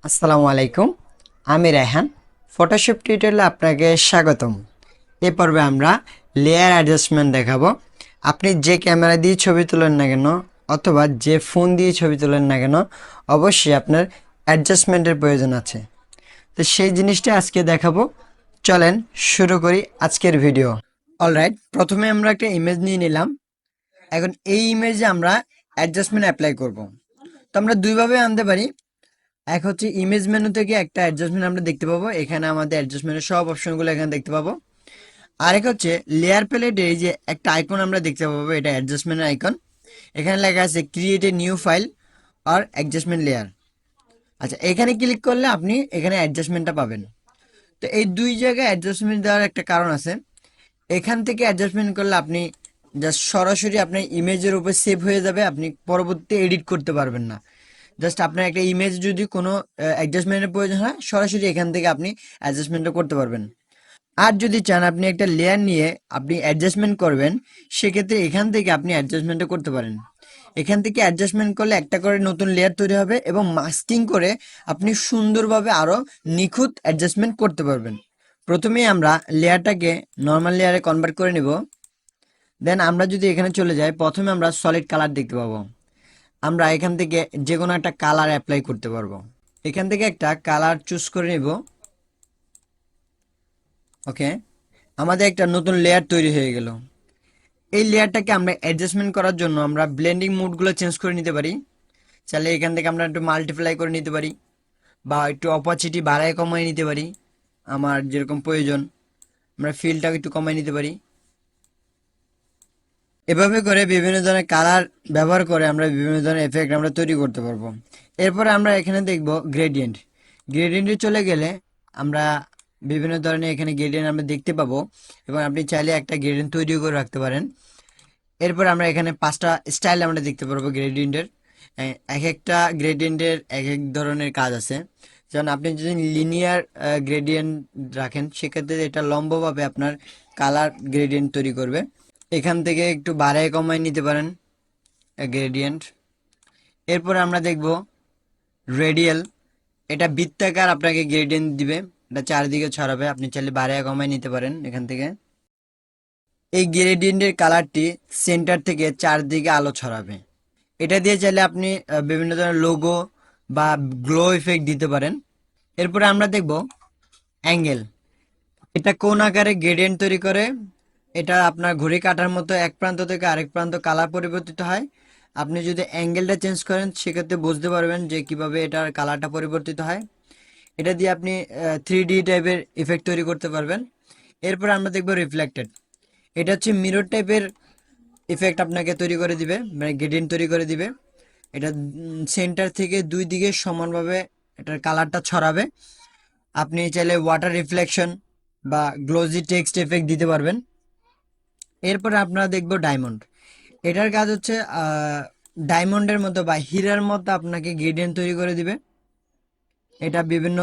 আসসালামু আলাইকুম, আমি রায়হান। ফটোশপ টিউটোরিয়ালে আপনাকে স্বাগতম। এ পর্বে আমরা লেয়ার অ্যাডজাস্টমেন্ট দেখাবো। আপনি যে ক্যামেরা দিয়ে ছবি তোলেন না কেন অথবা যে ফোন দিয়ে ছবি তোলেন না কেন, অবশ্যই আপনার অ্যাডজাস্টমেন্টের প্রয়োজন আছে। তো সেই জিনিসটা আজকে দেখাবো। চলেন শুরু করি আজকের ভিডিও। অলরাইট, প্রথমে আমরা একটা ইমেজ নিয়ে নিলাম। এখন এই ইমেজে আমরা অ্যাডজাস্টমেন্ট অ্যাপ্লাই করব। তো আমরা দুইভাবে আনতে পারি। এক হচ্ছে ইমেজ মেনু থেকে একটা অ্যাডজাস্টমেন্ট আমরা দেখতে পাবো, এখানে আমাদের অ্যাডজাস্টমেন্টের সব অপশনগুলো এখানে দেখতে পাবো। আরেক হচ্ছে লেয়ার প্যালেটে এই যে একটা আইকন আমরা দেখতে পাবো, এটা অ্যাডজাস্টমেন্টের আইকন। এখানে লেখা আছে ক্রিয়েট এ নিউ ফাইল আর অ্যাডজাস্টমেন্ট লেয়ার। আচ্ছা, এখানে ক্লিক করলে আপনি এখানে অ্যাডজাস্টমেন্টটা পাবেন। তো এই দুই জায়গায় অ্যাডজাস্টমেন্ট দেওয়ার একটা কারণ আছে। এখান থেকে অ্যাডজাস্টমেন্ট করলে আপনি জাস্ট সরাসরি আপনার ইমেজের উপর সেভ হয়ে যাবে, আপনি পরবর্তী এডিট করতে পারবেন না। জাস্ট আপনার একটা ইমেজ যদি কোনো অ্যাডজাস্টমেন্টের প্রয়োজন হয়, সরাসরি এখান থেকে আপনি অ্যাডজাস্টমেন্টটা করতে পারবেন। আর যদি চান আপনি একটা লেয়ার নিয়ে আপনি অ্যাডজাস্টমেন্ট করবেন, সেক্ষেত্রে এখান থেকে আপনি অ্যাডজাস্টমেন্টটা করতে পারেন। এখান থেকে অ্যাডজাস্টমেন্ট করলে একটা করে নতুন লেয়ার তৈরি হবে এবং মাস্কিং করে আপনি সুন্দরভাবে আরও নিখুঁত অ্যাডজাস্টমেন্ট করতে পারবেন। প্রথমেই আমরা লেয়ারটাকে নর্মাল লেয়ারে কনভার্ট করে নেব। দেন আমরা যদি এখানে চলে যাই, প্রথমে আমরা সলিড কালার দেখতে পাবো। আমরা এখান থেকে যে কোনো একটা কালার অ্যাপ্লাই করতে পারবো। এখান থেকে একটা কালার চুজ করে নিব। ওকে, আমাদের একটা নতুন লেয়ার তৈরি হয়ে গেল। এই লেয়ারটাকে আমরা অ্যাডজাস্টমেন্ট করার জন্য আমরা ব্লেন্ডিং মোডগুলো চেঞ্জ করে নিতে পারি। চাইলে এখান থেকে আমরা একটু মাল্টিপ্লাই করে নিতে পারি বা একটু অপাসিটি বাড়ায় কমায় নিতে পারি। আমার যেরকম প্রয়োজন আমরা ফিলটাকে একটু কমায় নিতে পারি। এভাবে করে বিভিন্ন ধরনের কালার ব্যবহার করে আমরা বিভিন্ন ধরনের এফেক্ট আমরা তৈরি করতে পারবো। এরপরে আমরা এখানে দেখব গ্রেডিয়েন্ট। গ্রেডিয়েন্টে চলে গেলে আমরা বিভিন্ন ধরনের এখানে গ্রেডিয়েন্ট আমরা দেখতে পাবো এবং আপনি চাইলে একটা গ্রেডিয়েন্ট তৈরি করে রাখতে পারেন। এরপর আমরা এখানে 5টা স্টাইল আমরা দেখতে পারবো গ্রেডিয়েন্টের। এক একটা গ্রেডিয়েন্টের এক এক ধরনের কাজ আছে। যেমন আপনি যদি লিনিয়ার গ্রেডিয়েন্ট রাখেন, সেক্ষেত্রে এটা লম্বভাবে আপনার কালার গ্রেডিয়েন্ট তৈরি করবে। এখান থেকে একটু বাড়ায় কমায় নিতে পারেন গ্রেডিয়েন্ট। এরপর আমরা দেখব রেডিয়াল। এটা বৃত্তাকার আপনাকে গ্রেডিয়েন্ট দিবে, এটা চারিদিকে ছড়াবে, আপনি চাইলে বাড়ায় কমায় নিতে পারেন এখান থেকে। এই গ্রেডিয়েন্টের কালারটি সেন্টার থেকে চারদিকে আলো ছড়াবে। এটা দিয়ে চাইলে আপনি বিভিন্ন ধরনের লোগো বা গ্লো ইফেক্ট দিতে পারেন। এরপরে আমরা দেখব অ্যাঙ্গেল। এটা কোন আকারে গ্রেডিয়েন্ট তৈরি করে। এটা আপনার ঘড়ি কাটার মতো এক প্রান্ত থেকে আরেক প্রান্ত কালার পরিবর্তিত হয়। আপনি যদি অ্যাঙ্গেলটা চেঞ্জ করেন, সেক্ষেত্রে বুঝতে পারবেন যে কিভাবে এটার কালারটা পরিবর্তিত হয়। এটা দিয়ে আপনি 3D টাইপের ইফেক্ট তৈরি করতে পারবেন। এরপর আমরা দেখব রিফ্লেক্টেড। এটা হচ্ছে মিরর টাইপের ইফেক্ট আপনাকে তৈরি করে দিবে, মানে গ্রেডিয়েন্ট তৈরি করে দিবে। এটা সেন্টার থেকে দুই দিকে সমানভাবে এটার কালারটা ছড়াবে। আপনি চাইলে ওয়াটার রিফ্লেকশন বা গ্লোজি টেক্সট এফেক্ট দিতে পারবেন। এরপরে আপনারা দেখব ডায়মন্ড। এটার কাজ হচ্ছে ডায়মন্ডের মতো বা হীরার মতো আপনাকে গ্রেডিয়েন্ট তৈরি করে দিবে। এটা বিভিন্ন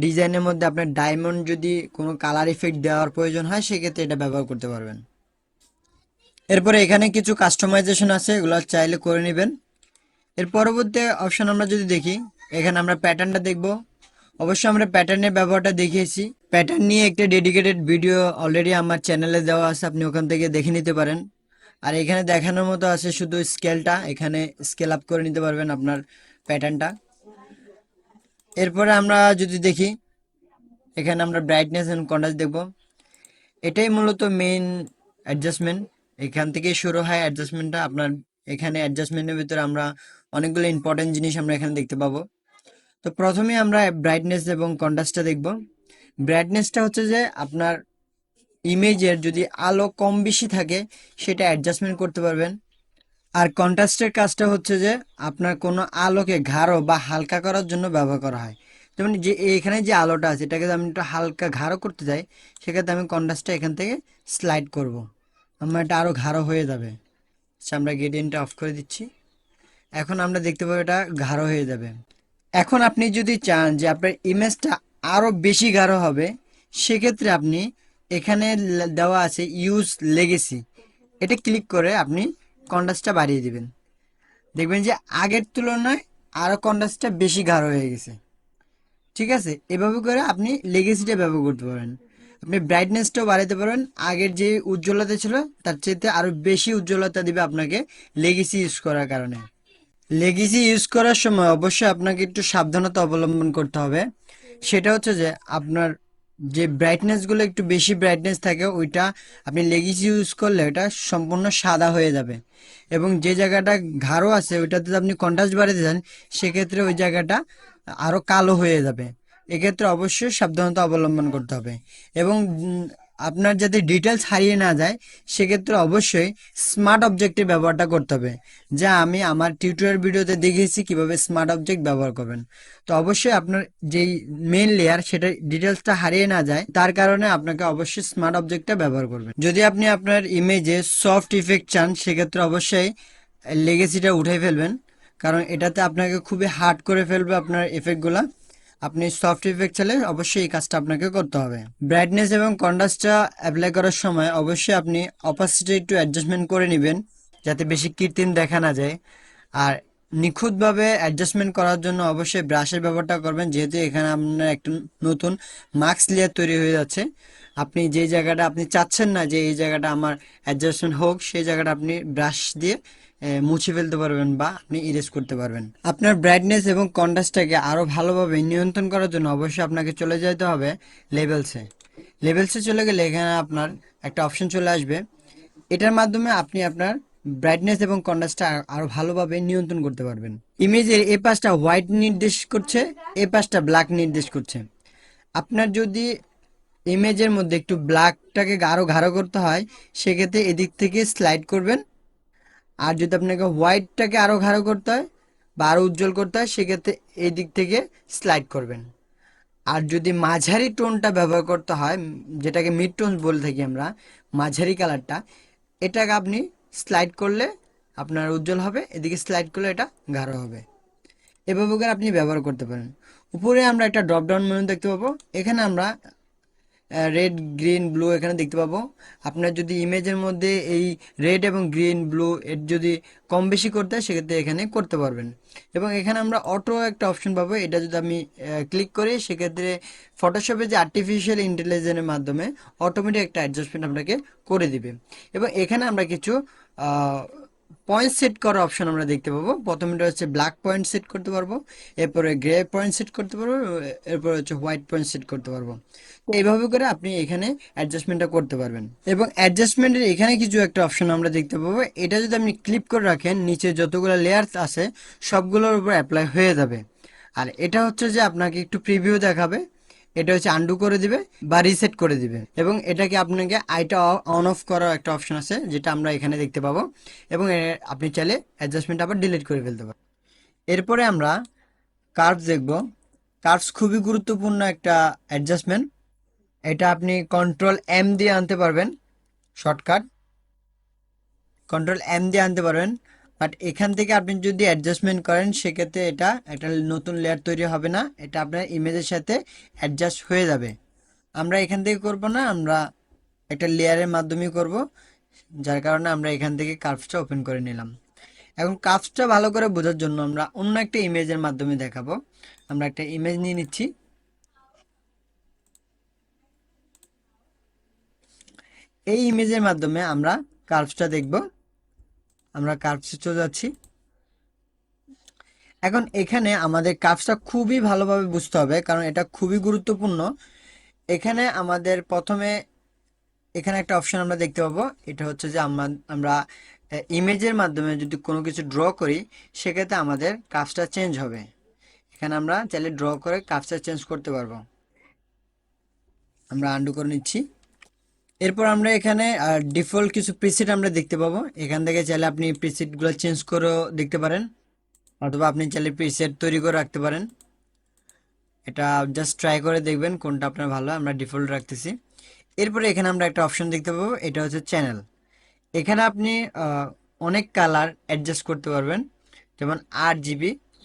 ডিজাইনের মধ্যে আপনার ডায়মন্ড যদি কোনো কালার ইফেক্ট দেওয়ার প্রয়োজন হয়, সেক্ষেত্রে এটা ব্যবহার করতে পারবেন। এরপরে এখানে কিছু কাস্টমাইজেশন আছে, এগুলো চাইলে করে নেবেন। এর পরবর্তী অপশন আমরা যদি দেখি, এখানে আমরা প্যাটার্নটা দেখব। অবশ্যই আমরা প্যাটার্নের ব্যবহারটা দেখিয়েছি। প্যাটার্ন নিয়ে একটা ডেডিকেটেড ভিডিও অলরেডি আমার চ্যানেলে দেওয়া আছে, আপনি ওখান থেকে দেখে নিতে পারেন। আর এখানে দেখানোর মতো আছে শুধু স্কেলটা, এখানে স্কেল আপ করে নিতে পারবেন আপনার প্যাটার্নটা। এরপরে আমরা যদি দেখি, এখানে আমরা ব্রাইটনেস এন্ড কন্ট্রাস্ট দেখব। এটাই মূলত মেইন অ্যাডজাস্টমেন্ট। এখান থেকে শুরু হয় অ্যাডজাস্টমেন্টটা আপনার। এখানে অ্যাডজাস্টমেন্টের ভিতরে আমরা অনেকগুলো ইম্পর্টেন্ট জিনিস আমরা এখানে দেখতে পাবো। তো প্রথমে আমরা ব্রাইটনেস এবং কন্ট্রাস্টটা দেখব। ব্রাইটনেসটা হচ্ছে যে আপনার ইমেজের যদি আলো কম বেশি থাকে, সেটা অ্যাডজাস্টমেন্ট করতে পারবেন। আর কন্ট্রাস্টের কাজটা হচ্ছে যে আপনার কোনো আলোকে গাঢ় বা হালকা করার জন্য ব্যবহার করা হয়। যেমন যে এখানে যে আলোটা আছে, এটাকে আমি একটু হালকা গাঢ় করতে চাই, সেক্ষেত্রে আমি কন্ট্রাস্টটা এখান থেকে স্লাইড করব, আমার এটা আরও গাঢ় হয়ে যাবে। আচ্ছা, আমরা গ্রেডিয়েন্টটা অফ করে দিচ্ছি। এখন আমরা দেখতে পাবো এটা গাঢ় হয়ে যাবে। এখন আপনি যদি চান যে আপনার ইমেজটা আরও বেশি গাঢ় হবে, সেক্ষেত্রে আপনি এখানে দেওয়া আছে ইউজ লেগেসি, এটা ক্লিক করে আপনি কন্ট্রাস্টটা বাড়িয়ে দিবেন। দেখবেন যে আগের তুলনায় আরও কন্ট্রাস্টটা বেশি গাঢ় হয়ে গেছে। ঠিক আছে, এভাবে করে আপনি লেগেসিটা ব্যবহার করতে পারেন। আপনি ব্রাইটনেসটাও বাড়াতে পারেন, আগের যে উজ্জ্বলতা ছিল তার চাইতে আরো বেশি উজ্জ্বলতা দিবে আপনাকে লেগেসি ইউজ করার কারণে। লেগেসি ইউজ করার সময় অবশ্যই আপনাকে একটু সাবধানতা অবলম্বন করতে হবে। সেটা হচ্ছে যে আপনার যে ব্রাইটনেসগুলো একটু বেশি ব্রাইটনেস থাকে ওইটা আপনি লেগেসি ইউজ করলে ওটা সম্পূর্ণ সাদা হয়ে যাবে, এবং যে জায়গাটা গাঢ় আছে ওইটাতে যদি আপনি কন্ট্রাস্ট বাড়াতে চান সেক্ষেত্রে ওই জায়গাটা আরো কালো হয়ে যাবে। এক্ষেত্রে অবশ্যই সাবধানতা অবলম্বন করতে হবে। এবং আপনার যাতে ডিটেলস হারিয়ে না যায় সেক্ষেত্রে অবশ্যই স্মার্ট অবজেক্টের ব্যবহারটা করতে হবে, যা আমি আমার টিউটোরিয়াল ভিডিওতে দেখিয়েছি কিভাবে স্মার্ট অবজেক্ট ব্যবহার করবেন। তো অবশ্যই আপনার যেই মেইন লেয়ার সেটা ডিটেলসটা হারিয়ে না যায় তার কারণে আপনাকে অবশ্যই স্মার্ট অবজেক্টটা ব্যবহার করবেন। যদি আপনি আপনার ইমেজে সফট ইফেক্ট চান সেক্ষেত্রে অবশ্যই লেগেসিটা উঠে ফেলবেন, কারণ এটাতে আপনাকে খুবই হার্ড করে ফেলবে আপনার এফেক্টগুলা। আপনি সফট ইফেক্ট চাইলে অবশ্যই এই কাজটা আপনাকে করতে হবে। ব্রাইটনেস এবং কন্ট্রাস্টটা অ্যাপ্লাই করার সময় অবশ্যই আপনি অপাসিটি একটু অ্যাডজাস্টমেন্ট করে নেবেন যাতে বেশি কৃত্রিম দেখা না যায়। আর নিখুঁতভাবে অ্যাডজাস্টমেন্ট করার জন্য অবশ্যই ব্রাশের ব্যবহারটা করবেন, যেহেতু এখানে আপনার একটা নতুন মাস্ক লেয়ার তৈরি হয়ে যাচ্ছে। আপনি যে জায়গাটা আপনি চাচ্ছেন না যে এই জায়গাটা আমার অ্যাডজাস্টমেন্ট হোক সেই জায়গাটা আপনি ব্রাশ দিয়ে মুছে ফেলতে পারবেন বা আপনি ইরেজ করতে পারবেন। আপনার ব্রাইটনেস এবং কন্ট্রাস্টটাকে আরো ভালোভাবে নিয়ন্ত্রণ করার জন্য অবশ্যই আপনাকে চলে যেতে হবে লেভেলসে। লেভেলসে চলে গেলে এখানে আপনার একটা অপশন চলে আসবে, এটার মাধ্যমে আপনি আপনার ব্রাইটনেস এবং কন্ট্রাস্টটা আরো ভালোভাবে নিয়ন্ত্রণ করতে পারবেন। ইমেজের এই পাশটা হোয়াইট নির্দেশ করছে, এই পাশটা ব্ল্যাক নির্দেশ করছে। আপনার যদি ইমেজের মধ্যে একটু ব্ল্যাকটাকে আরো গাঢ় করতে হয় সেক্ষেত্রে এদিক থেকে স্লাইড করবেন, আর যদি আপনাকে হোয়াইটটাকে আরো গাঢ় করতে হয় বা আরো উজ্জ্বল করতে হয় সেক্ষেত্রে এই দিক থেকে স্লাইড করবেন। আর যদি মাঝারি টোনটা ব্যবহার করতে হয়, যেটাকে মিড টোন বলে থাকি আমরা, মাঝারি কালারটা, এটাকে আপনি স্লাইড করলে আপনার উজ্জ্বল হবে, এদিকে স্লাইড করলে এটা গাঢ় হবে। এভাবে করে আপনি ব্যবহার করতে পারেন। উপরে আমরা একটা ড্রপ ডাউন মেনু দেখতে পাবো, এখানে আমরা রেড গ্রিন ব্লু এখানে দেখতে পাবো। আপনার যদি ইমেজের মধ্যে এই রেড এবং গ্রিন ব্লু এর যদি কম বেশি করতে হয় সেক্ষেত্রে এখানে করতে পারবেন। এবং এখানে আমরা অটো একটা অপশন পাবো, এটা যদি আমি ক্লিক করি সেক্ষেত্রে ফটোশপে যে আর্টিফিশিয়াল ইন্টেলিজেন্সের মাধ্যমে অটোমেটিক একটা অ্যাডজাস্টমেন্ট আপনাকে করে দিবে। এবং এখানে আমরা কিছু পয়েন্ট সেট করার অপশন আমরা দেখতে পাবো। প্রথমটা হচ্ছে ব্ল্যাক পয়েন্ট সেট করতে পারবো, এরপরে গ্রে পয়েন্ট সেট করতে পারবো, এরপরে হচ্ছে হোয়াইট পয়েন্ট সেট করতে পারবো। তো এইভাবে করে আপনি এখানে অ্যাডজাস্টমেন্টটা করতে পারবেন। এবং অ্যাডজাস্টমেন্টের এখানে কিছু একটা অপশন আমরা দেখতে পাবো, এটা যদি আপনি ক্লিক করে রাখেন নিচে যতগুলো লেয়ার্স আছে সবগুলোর উপর অ্যাপ্লাই হয়ে যাবে। আর এটা হচ্ছে যে আপনাকে একটু প্রিভিউ দেখাবে, এটা হচ্ছে আন্ডু করে দিবে বা রিসেট করে দিবে। এবং এটাকে আপনাকে আইটা অন অফ করার একটা অপশন আছে যেটা আমরা এখানে দেখতে পাবো, এবং আপনি চাইলে অ্যাডজাস্টমেন্ট আবার ডিলিট করে ফেলতে পারেন। এরপরে আমরা কার্ভস দেখব। কার্ভস খুবই গুরুত্বপূর্ণ একটা অ্যাডজাস্টমেন্ট, এটা আপনি কন্ট্রোল এম দিয়ে আনতে পারবেন, শর্টকাট কন্ট্রোল এম দিয়ে আনতে পারবেন। বাট এখান থেকে আপনি যদি অ্যাডজাস্টমেন্ট করেন সেক্ষেত্রে এটা একটা নতুন লেয়ার তৈরি হবে না, এটা আপনার ইমেজের সাথে অ্যাডজাস্ট হয়ে যাবে। আমরা এখান থেকে করব না, আমরা একটা লেয়ারের মাধ্যমেই করব, যার কারণে আমরা এখান থেকে কার্ভসটা ওপেন করে নিলাম। এখন কার্ভসটা ভালো করে বোঝার জন্য আমরা অন্য একটা ইমেজের মাধ্যমে দেখাবো। আমরা একটা ইমেজ নিয়ে নিচ্ছি, এই ইমেজের মাধ্যমে আমরা কার্ভসটা দেখব। আমরা কার্ভসে চলে যাচ্ছি। এখন এখানে আমাদের কার্ভসটা খুবই ভালোভাবে বুঝতে হবে কারণ এটা খুবই গুরুত্বপূর্ণ। এখানে আমাদের প্রথমে এখানে একটা অপশন আমরা দেখতে পাবো, এটা হচ্ছে যে আমরা ইমেজের মাধ্যমে যদি কোনো কিছু ড্র করি সেক্ষেত্রে আমাদের কার্ভসটা চেঞ্জ হবে। এখানে আমরা চাইলে ড্র করে কার্ভসটা চেঞ্জ করতে পারবো। আমরা আন্ডু করে নিচ্ছি। এরপর আমরা এখানে ডিফল্ট কিছু প্রিসেট আমরা দেখতে পাবো, এখান থেকে চাইলে আপনি প্রিসেটগুলো চেঞ্জ করেও দেখতে পারেন, অথবা আপনি চাইলে প্রিসেট তৈরি করে রাখতে পারেন। এটা জাস্ট ট্রাই করে দেখবেন কোনটা আপনার ভালো। আমরা ডিফল্ট রাখতেছি। এরপরে এখানে আমরা একটা অপশন দেখতে পাবো, এটা হচ্ছে চ্যানেল। এখানে আপনি অনেক কালার অ্যাডজাস্ট করতে পারবেন, যেমন 8 GB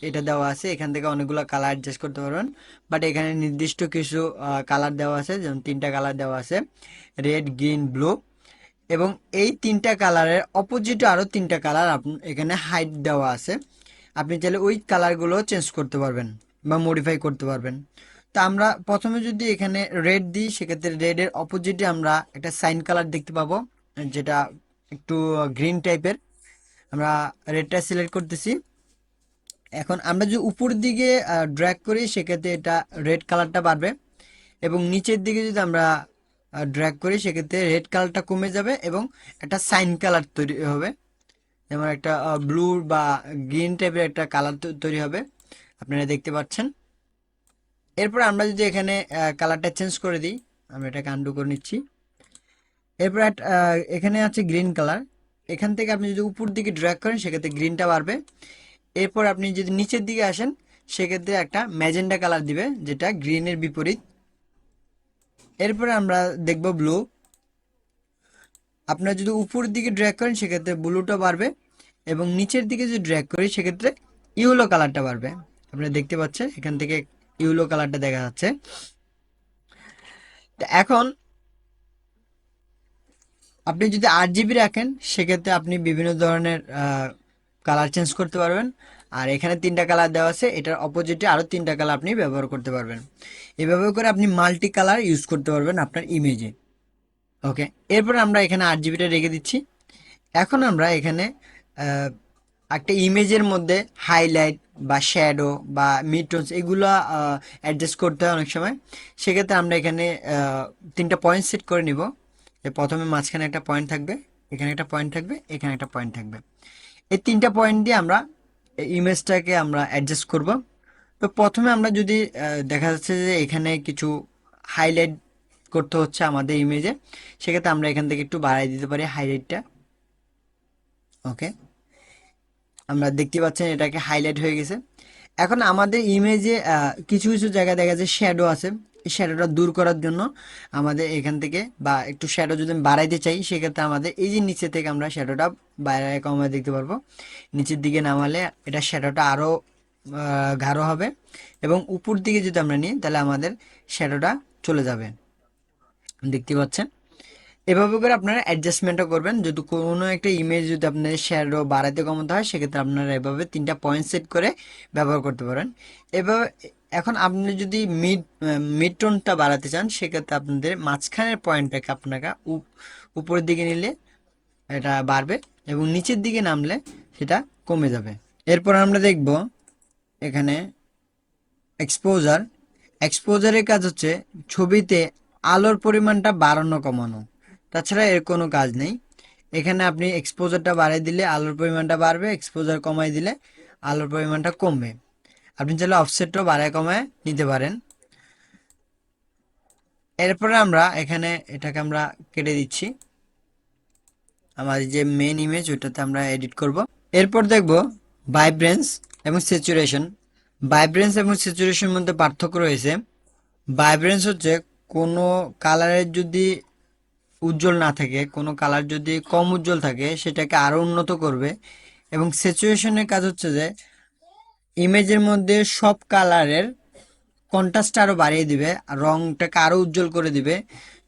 এটা দেওয়া আছে, এখান থেকে অনেকগুলো কালার অ্যাডজাস্ট করতে পারবেন। বাট এখানে নির্দিষ্ট কিছু কালার দেওয়া আছে, যেমন 3টা কালার দেওয়া আছে, রেড গ্রিন ব্লু। এবং এই 3টা কালারের অপোজিটে আরও 3টা কালার এখানে হাইট দেওয়া আছে, আপনি চাইলে ওই কালারগুলো চেঞ্জ করতে পারবেন বা মডিফাই করতে পারবেন। তো আমরা প্রথমে যদি এখানে রেড দিই, সেক্ষেত্রে রেডের অপোজিটে আমরা একটা সাইন কালার দেখতে পাবো, যেটা একটু গ্রিন টাইপের। আমরা রেডটা সিলেক্ট করতেছি। এখন আমরা যদি উপর দিকে ড্র্যাগ করি, সেক্ষেত্রে এটা রেড কালারটা বাড়বে, এবং নিচের দিকে যদি আমরা ড্র্যাগ করি, সেক্ষেত্রে রেড কালারটা কমে যাবে এবং একটা সাইন কালার তৈরি হবে, যেমন একটা ব্লু বা গ্রিন টাইপের একটা কালার তৈরি হবে, আপনারা দেখতে পাচ্ছেন। এরপর আমরা যদি এখানে কালারটা চেঞ্জ করে দিই, আমরা এটাকে আনডু করে নিচ্ছি। এরপর এখানে আছে গ্রিন কালার, এখান থেকে আপনি যদি উপর দিকে ড্র্যাগ করেন, সেক্ষেত্রে গ্রিনটা বাড়বে। এরপর আপনি যদি নিচের দিকে আসেন, সেক্ষেত্রে একটা ম্যাজেন্ডা কালার দিবে, যেটা গ্রিনের বিপরীত। এরপর আমরা দেখব ব্লু। আপনারা যদি উপর দিকে ড্র্যাগ করেন, সেক্ষেত্রে ব্লুটা বাড়বে, এবং নিচের দিকে যদি ড্র্যাগ করি, সেক্ষেত্রে ইয়েলো কালারটা বাড়বে। আপনারা দেখতে পাচ্ছেন এখান থেকে ইয়েলো কালারটা দেখা যাচ্ছে। তো এখন আপনি যদি 8 জিবি রাখেন, সেক্ষেত্রে আপনি বিভিন্ন ধরনের কালার চেঞ্জ করতে পারবেন। আর এখানে 3টা কালার দেওয়া আছে, এটার অপোজিটে আরও 3টা কালার আপনি ব্যবহার করতে পারবেন। এভাবে করে আপনি মাল্টি কালার ইউজ করতে পারবেন আপনার ইমেজে। ওকে, এরপর আমরা এখানে 8 জিবিটা রেখে দিচ্ছি। এখন আমরা এখানে আহ, একটা ইমেজের মধ্যে হাইলাইট বা শ্যাডো বা মিড টোনস এগুলো অ্যাডজাস্ট করতে হয় অনেক সময়। সেক্ষেত্রে আমরা এখানে 3টা পয়েন্ট সেট করে নিব। যে প্রথমে মাঝখানে একটা পয়েন্ট থাকবে, এখানে একটা পয়েন্ট থাকবে, এখানে একটা পয়েন্ট থাকবে। এই 3টা পয়েন্ট দিয়ে আমরা ইমেজটাকে আমরা অ্যাডজাস্ট করব। তো প্রথমে আমরা যদি দেখা যাচ্ছে যে এখানে কিছু হাইলাইট করতে হচ্ছে আমাদের ইমেজে, সেক্ষেত্রে আমরা এখান থেকে একটু বাড়াই দিতে পারি হাইলাইটটা। ওকে, আমরা দেখতে পাচ্ছেন এটাকে হাইলাইট হয়ে গেছে। এখন আমাদের ইমেজে কিছু কিছু জায়গায় দেখা যায় শ্যাডো আছে, এই শ্যাডোটা দূর করার জন্য আমাদের এখান থেকে, বা একটু শ্যাডো যদি আমি বাড়াইতে চাই, সেক্ষেত্রে আমাদের এই যে নিচে থেকে আমরা শ্যাডোটা বাইরে কমায় দেখতে পারবো। নিচের দিকে নামালে এটা শ্যাডোটা আরও গাঢ় হবে, এবং উপর দিকে যদি আমরা নিই, তাহলে আমাদের শ্যাডোটা চলে যাবে, দেখতে পাচ্ছেন। এভাবে করে আপনারা অ্যাডজাস্টমেন্টও করবেন। যদি কোনো একটা ইমেজ যদি আপনার শ্যাডো বাড়াতে কমাতে হয়, সেক্ষেত্রে আপনারা এভাবে 3টা পয়েন্ট সেট করে ব্যবহার করতে পারেন। এভাবে এখন আপনি যদি মিড টোনটা বাড়াতে চান, সেক্ষেত্রে আপনাদের মাঝখানের পয়েন্টটাকে আপনাকে উপরের দিকে নিলে এটা বাড়বে, এবং নিচের দিকে নামলে সেটা কমে যাবে। এরপর আমরা দেখব এখানে এক্সপোজার। এক্সপোজারের কাজ হচ্ছে ছবিতে আলোর পরিমাণটা বাড়ানো কমানো, তাছাড়া এর কোনো কাজ নেই। এখানে আপনি এক্সপোজারটা বাড়িয়ে দিলে আলোর পরিমাণটা বাড়বে, এক্সপোজার কমাই দিলে আলোর পরিমাণটা কমবে। আপনি চাইলে অফসেটটাও বাড়ায় কমায় নিতে পারেন। এরপরে আমরা এখানে এটাকে আমরা কেটে দিচ্ছি, আমাদের যে মেন ইমেজ ওটাতে আমরা এডিট করব। এরপর দেখব ভাইব্রেন্স এবং স্যাচুরেশন। ভাইব্রেন্স এবং স্যাচুরেশনের মধ্যে পার্থক্য রয়েছে। ভাইব্রেন্স হচ্ছে কোনো কালারের যদি উজ্জ্বল না থাকে, কোনো কালার যদি কম উজ্জ্বল থাকে, সেটাকে আরও উন্নত করবে। এবং স্যাচুরেশনের কাজ হচ্ছে যে ইমেজের মধ্যে সব কালারের কন্ট্রাস্ট আরও বাড়িয়ে দিবে, আর রংটাকে আরও উজ্জ্বল করে দিবে।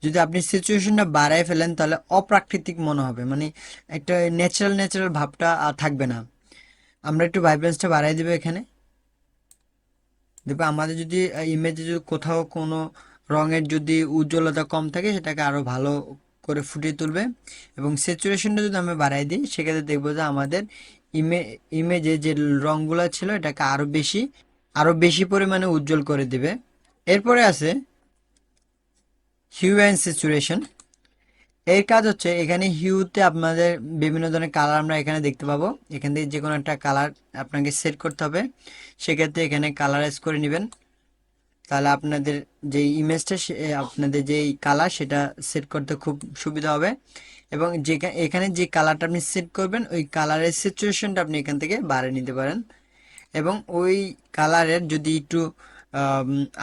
যদি আপনি সিচুয়েশনটা বাড়ায় ফেলেন, তাহলে অপ্রাকৃতিক মনে হবে, মানে একটা ন্যাচারাল ন্যাচারাল ভাবটা আর থাকবে না। আমরা একটু ভাইব্রেন্সটা বাড়াই দেবো এখানে। দেখবে আমাদের যদি ইমেজে যদি কোথাও কোনো রঙের যদি উজ্জ্বলতা কম থাকে, সেটাকে আরও ভালো করে ফুটিয়ে তুলবে। এবং স্যাচুরেশনটা যদি আমরা বাড়াই দিই, সেক্ষেত্রে দেখবো যে আমাদের ইমেজে যে রঙগুলো ছিল, এটাকে আরও বেশি পরিমাণে উজ্জ্বল করে দিবে। এরপরে আছে হিউ অ্যান্ড স্যাচুরেশন। এর কাজ হচ্ছে এখানে হিউতে আপনাদের বিভিন্ন ধরনের কালার আমরা এখানে দেখতে পাবো। এখান থেকে যে কোনো একটা কালার আপনাকে সেট করতে হবে, সেক্ষেত্রে এখানে কালারাইজ করে নেবেন। তাহলে আপনাদের যে ইমেজটা, আপনাদের যেই কালার, সেটা সেট করতে খুব সুবিধা হবে। এবং এখানে যে কালারটা আপনি সেট করবেন, ওই কালারের সিচুয়েশনটা আপনি এখান থেকে বাড়িয়ে নিতে পারেন। এবং ওই কালারের যদি একটু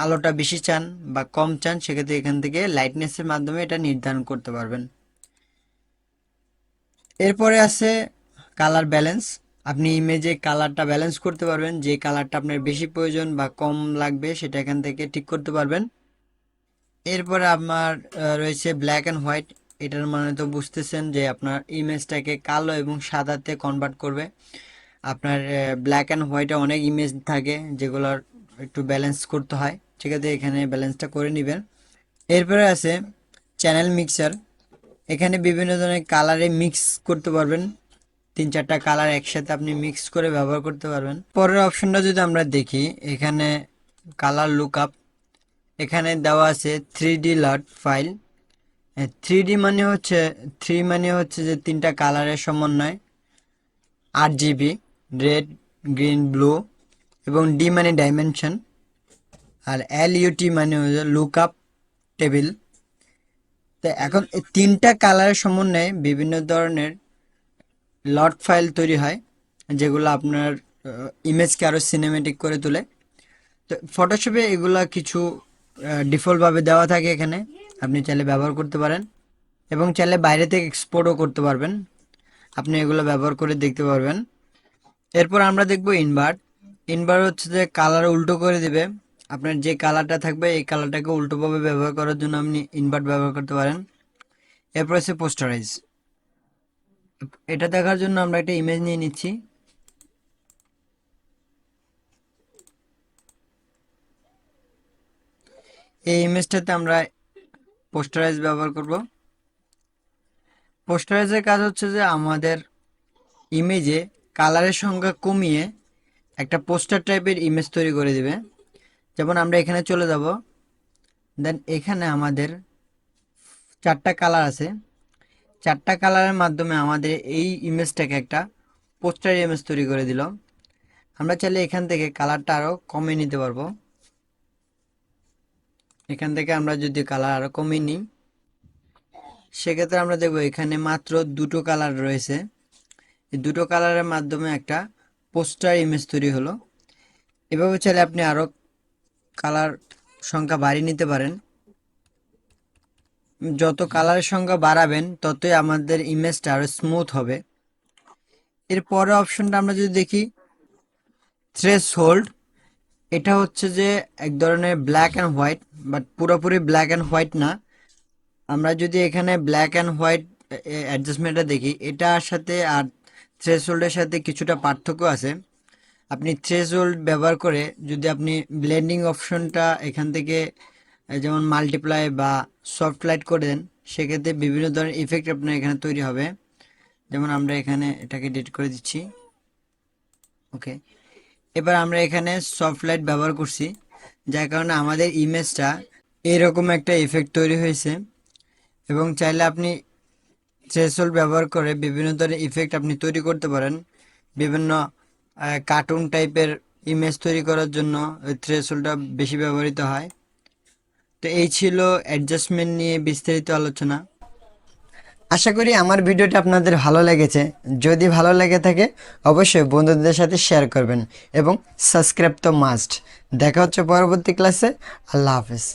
আলোটা বেশি চান বা কম চান, সেক্ষেত্রে এখান থেকে লাইটনেসের মাধ্যমে এটা নির্ধারণ করতে পারবেন। এরপরে আছে কালার ব্যালেন্স। আপনি ইমেজে কালারটা ব্যালেন্স করতে পারবেন, যে কালারটা আপনার বেশি প্রয়োজন বা কম লাগবে, সেটা এখান থেকে ঠিক করতে পারবেন। এরপরে আমার রয়েছে ব্ল্যাক অ্যান্ড হোয়াইট। এটার মানে তো বুঝতেছেন যে আপনার ইমেজটাকে কালো এবং সাদাতে কনভার্ট করবে। আপনার ব্ল্যাক অ্যান্ড হোয়াইটে অনেক ইমেজ থাকে, যেগুলোর একটু ব্যালেন্স করতে হয়, ঠিক আছে, এখানে ব্যালেন্সটা করে নেবেন। এরপরে আছে চ্যানেল মিক্সার। এখানে বিভিন্ন ধরনের কালারে মিক্স করতে পারবেন, 3-4টা কালার একসাথে আপনি মিক্স করে ব্যবহার করতে পারবেন। পরের অপশনটা যদি আমরা দেখি, এখানে কালার লুকআপ, এখানে দেওয়া আছে 3D লট ফাইল। 3D মানে হচ্ছে, 3 মানে হচ্ছে যে 3টা কালারের সমন্বয়, RGB, রেড, গ্রিন, ব্লু, এবং D মানে ডাইমেনশন, আর LUT মানে হচ্ছে লুকআপ টেবিল। তো এখন এই 3টা কালারের সমন্বয়ে বিভিন্ন ধরনের লট ফাইল তৈরি হয়, যেগুলো আপনার ইমেজকে আরও সিনেমেটিক করে তোলে। তো ফটোশপে এগুলা কিছু ডিফল্টভাবে দেওয়া থাকে, এখানে আপনি চাইলে ব্যবহার করতে পারেন এবং চাইলে বাইরে থেকে এক্সপোর্টও করতে পারবেন। আপনি এগুলো ব্যবহার করে দেখতে পারবেন। এরপর আমরা দেখব ইনভার্ট। ইনভার্ট হচ্ছে যে কালার উল্টো করে দিবে। আপনার যে কালারটা থাকবে এই কালারটাকে উল্টোভাবে ব্যবহার করার জন্য আপনি ইনভার্ট ব্যবহার করতে পারেন। এরপর হচ্ছে পোস্টারাইজ। এটা দেখার জন্য আমরা একটা ইমেজ নিয়ে নিচ্ছি। এই ইমেজটাতে আমরা পোস্টারাইজ ব্যবহার করব। পোস্টারাইজের কাজ হচ্ছে যে আমাদের ইমেজে কালারের সংখ্যা কমিয়ে একটা পোস্টার টাইপের ইমেজ তৈরি করে দিবে। যেমন আমরা এখানে চলে যাব, দেন এখানে আমাদের 4টা কালার আছে, 4টা কালারের মাধ্যমে আমাদের এই ইমেজটাকে একটা পোস্টার ইমেজ তৈরি করে দিল। আমরা চাইলে এখান থেকে কালারটা আরও কমিয়ে নিতে পারবো। এখান থেকে আমরা যদি কালার আরও কমিয়ে নিই, সেক্ষেত্রে আমরা দেখব এখানে মাত্র 2টো কালার রয়েছে। এই 2টো কালারের মাধ্যমে একটা পোস্টার ইমেজ তৈরি হলো। এভাবে চাইলে আপনি আরও কালার সংখ্যা বাড়িয়ে নিতে পারেন। যত কালারের সংখ্যা বাড়াবেন ততই আমাদের ইমেজটা আরও স্মুথ হবে। এর পরের অপশনটা আমরা যদি দেখি, থ্রেশহোল্ড। এটা হচ্ছে যে এক ধরনের ব্ল্যাক অ্যান্ড হোয়াইট, বাট পুরোপুরি ব্ল্যাক অ্যান্ড হোয়াইট না। আমরা যদি এখানে ব্ল্যাক অ্যান্ড হোয়াইট অ্যাডজাস্টমেন্টটা দেখি, এটার সাথে আর থ্রেশহোল্ডের সাথে কিছুটা পার্থক্য আছে। আপনি থ্রেশহোল্ড ব্যবহার করে যদি আপনি ব্লেন্ডিং অপশনটা এখান থেকে যেমন মাল্টিপ্লাই বা সফট লাইট করে দেন, সেক্ষেত্রে বিভিন্ন ধরনের ইফেক্ট আপনার এখানে তৈরি হবে। যেমন আমরা এখানে এটাকে ডিলিট করে দিচ্ছি। ওকে, এবার আমরা এখানে সফট লাইট ব্যবহার করছি, যার কারণে আমাদের ইমেজটা এরকম একটা ইফেক্ট তৈরি হয়েছে। এবং চাইলে আপনি থ্রেশহোল্ড ব্যবহার করে বিভিন্ন ধরনের ইফেক্ট আপনি তৈরি করতে পারেন। বিভিন্ন কার্টুন টাইপের ইমেজ তৈরি করার জন্য ওই থ্রেশহোল্ডটা বেশি ব্যবহৃত হয়। তো এই ছিল অ্যাডজাস্টমেন্ট নিয়ে বিস্তারিত আলোচনা। আশা করি আমার ভিডিওটা আপনাদের ভালো লেগেছে। যদি ভালো লেগে থাকে অবশ্যই বন্ধুদের সাথে শেয়ার করবেন এবং সাবস্ক্রাইব তো মাস্ট। দেখা হচ্ছে পরবর্তী ক্লাসে। আল্লাহ হাফেজ।